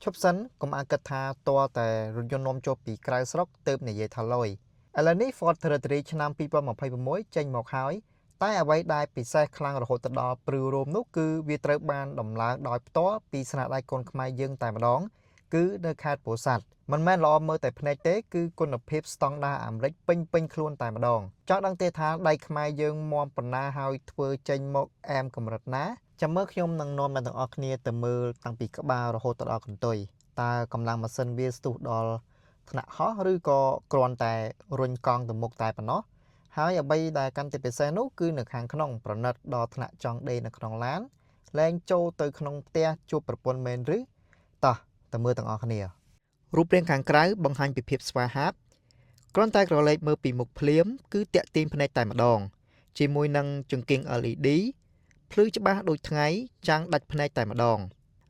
ឈប់សិនកុំអាគិតថាតើតែរថយន្តនាំចូលពីក្រៅស្រុកទើបនិយាយថាលុយឥឡូវនេះ Ford Territory ឆ្នាំ2026ចេញមកហើយតែអ្វីដែលពិសេសខ្លាំងរហូតដល់ព្រឺរោមនោះគឺវាត្រូវបានដំឡើងដោយផ្ទាល់ពីស្នាដៃកូនខ្មែរយើងតែម្ដងគឺនៅខេត្តពោធិ៍សាត់មិនមែនល្អមើលតែភ្នែកទេគឺគុណភាពស្តង់ដារអាមេរិកពេញខ្លួនតែម្ដងចង់ដឹងទេថាដៃខ្មែរយើងមាំប៉ុណ្ណាហើយធ្វើចេញមកអែមកម្រិតណាចាំមើលខ្ញុំនឹងនាំអ្នកទាំងអស់គ្នាទៅមើលតាំងពីក្បាលរហូតដល់កន្ទុយតើកម្លាំងម៉ាស៊ីនវាស្ទុះដល់ថ្នាក់ហោះឬក៏គ្រាន់តែរុញកង់ទៅមុខតែប៉ុណ្ណោះហើយអ្វីដែលកាន់តែពិសេសនោះគឺនៅខាងក្នុងប្រណិតដល់ថ្នាក់ចង់ដេកនៅក្នុងឡានលែងចូលទៅក្នុងផ្ទះជួបប្រពន្ធមែនឬតោះទៅមើលទាំងអស់គ្នារូបរាងខាងក្រៅបង្ហាញពីភាពស្វាហាប់គ្រាន់តែក្រឡេកមើលពីមុខភ្លាមគឺតាក់ទាញភ្នែកតែម្ដងជាមួយនឹងចង្កៀង LED ភ្លឺច្បាស់ដូចថ្ងៃចាំងដាច់ភ្នែកតែម្ដង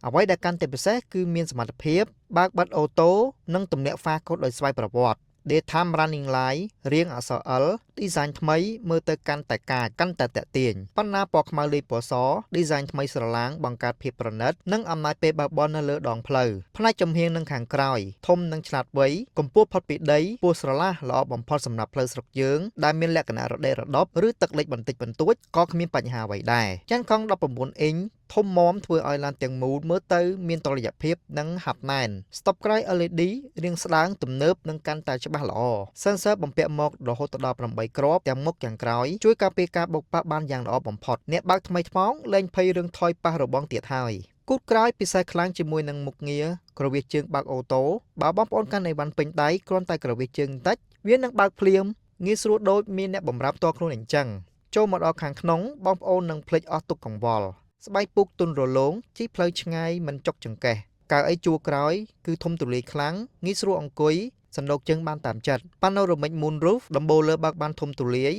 អ្វីដែលកាន់តែពិសេសគឺមានសមត្ថភាពបើកបិទអូតូនិងទម្លាក់ phá កូដដោយស្វ័យប្រវត្តិ Daytime Running Light រៀងអក្សរ L design ថ្មីមើលទៅកាន់តែកាចកាន់តែតាក់ទាញប៉ុន្តែពណ៌ខ្មៅលាយពណ៌ស design ថ្មីស្រឡាងបង្កើតភាពប្រណិតនិងអំណាចពេលបើកបននៅលើដងផ្លូវផ្នែកចំហៀងនឹងខាងក្រោយធំនិងឆ្លាតវៃកម្ពស់ផុតពីដីពោះស្រឡះល្អបំផុតសម្រាប់ផ្លូវស្រុកយើងដែលមានលក្ខណៈរដេរដប់ឬទឹកលិចបន្តិចបន្តួចក៏គ្មានបញ្ហាអ្វីដែរចានកង់19អ៊ីងធំមាំធ្វើឲ្យឡានទាំងមូលមើលទៅមានតុល្យភាពនិងហាប់ណែនស្តុបក្រោយ LED រាងស្ដើងទំនើបនិងកាន់តែច្បាស់ល្អ Sensor បំពាក់មករហូតដល់8គ្រាប់ទាំងមុខទាំងក្រោយជួយការពារការបុកប៉ះបានយ៉ាងល្អបំផុតអ្នកបើកថ្មីថ្មោងលែងភ័យរឿងថយប៉ះរបងទៀតហើយគូតក្រោយពិសេសខ្លាំងជាមួយនឹងមុខងារក្រវាសជើងបើកអូតូបើបងប្អូនកាន់អីវ៉ាន់ពេញដៃគ្រាន់តែក្រវាសជើងបន្តិចវានឹងបើកភ្លាមងាយស្រួលដូចមានអ្នកបម្រើផ្ទាល់ខ្លួនអញ្ចឹងចូលមកដល់ខាងក្នុងបងប្អូននឹងភ្លេចអស់ទុក្ខកង្វល់ស្បែកពុកទន់រលោងជិះផ្លូវឆ្ងាយមិនចុកចង្កេះកៅអីជួរក្រោយគឺធំទូលាយខ្លាំងងាយស្រួលអង្គុយសណ្ដោកជើងបានតាមចិត្ត Panoramic Moonroof ដំបូលលើបើកបានធំទូលាយ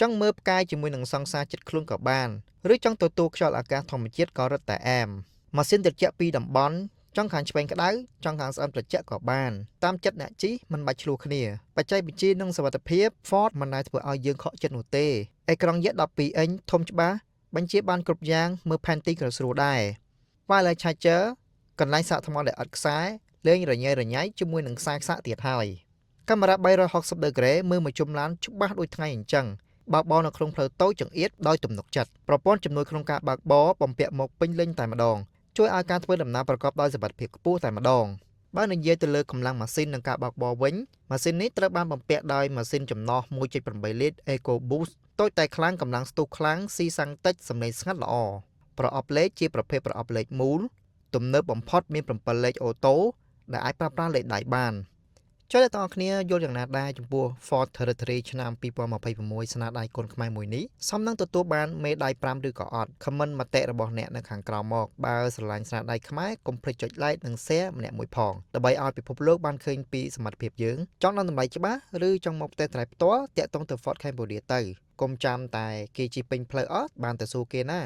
ចង់មើលផ្កាយជាមួយនឹងសង្សារចិត្តខ្លួនក៏បានឬចង់ទទួលខ្យល់អាកាសធម្មជាតិក៏រឹតតែអែមម៉ាស៊ីនត្រជាក់ពីរតំបន់ចង់ខាងឆ្វេងក្តៅចង់ខាងស្អិនត្រជាក់ក៏បានតាមចិត្តអ្នកជិះមិនបាច់ឆ្លោះគ្នាបច្ចេកវិទ្យានិងសុវត្ថិភាព Ford មិនដែលធ្វើឲ្យយើងខកចិត្តនោះទេអេក្រង់យក្ស12អ៊ិញធំច្បាស់បញ្ជាបានគ្រប់យ៉ាងមើលផែនទីក៏ស្រួលដែរ Wireless Charger កន្លែងសាកថ្មដែលអត់ខ្សែលេងរញ៉េរញ៉ៃជាមួយនឹងខ្សែខ្សាក់ទៀតហើយកាមេរ៉ា360ដឺក្រេមើលមកជុំឡានច្បាស់ដូចថ្ងៃអញ្ចឹងបើកបរនៅក្នុងផ្លូវតូចចង្អៀតដោយទំនុកចិត្តប្រព័ន្ធជំនួយក្នុងការបើកបរបំពាក់មកពេញលេញតែម្ដងជួយឲ្យការធ្វើដំណើរប្រកបដោយសុវត្ថិភាពខ្ពស់តែម្ដងបើនិយាយទៅលើកម្លាំងម៉ាស៊ីននិងការបើកបរវិញម៉ាស៊ីននេះត្រូវបានបំពាក់ដោយម៉ាស៊ីនចំណោះ 1.8 លីត្រ EcoBoost តូចតែខ្លាំងកម្លាំងស្ទុះខ្លាំងស៊ីសាំងតិចសំឡេងស្ងាត់ល្អប្រអប់លេខជាប្រភេទប្រអប់លេខមូលទំនើបបំផុតមាន7លេខអូតូដែលអាចប្រើប្រាស់លេខដៃបានចូលអ្នកទាំងអស់គ្នាយល់យ៉ាងណាដែរចំពោះ Ford Territory ឆ្នាំ2026ស្នាដៃកូនខ្មែរមួយនេះសមនឹងទទួលបានមេដាយ5ឬក៏អត់ Comment មតិរបស់អ្នកនៅខាងក្រោមមកបើស្រឡាញ់ស្នាដៃខ្មែរកុំភ្លេចចុច like និង share ម្នាក់មួយផងដើម្បីឲ្យពិភពលោកបានឃើញពីសមត្ថភាពយើងចង់ដល់តម្លៃច្បាស់ឬចង់មកផ្ទះត្រៃផ្ទាល់តាក់ទងទៅ Ford Cambodia ទៅកុំចាំតែគេជិះពេញផ្លូវអត់បានទៅសួរគេណា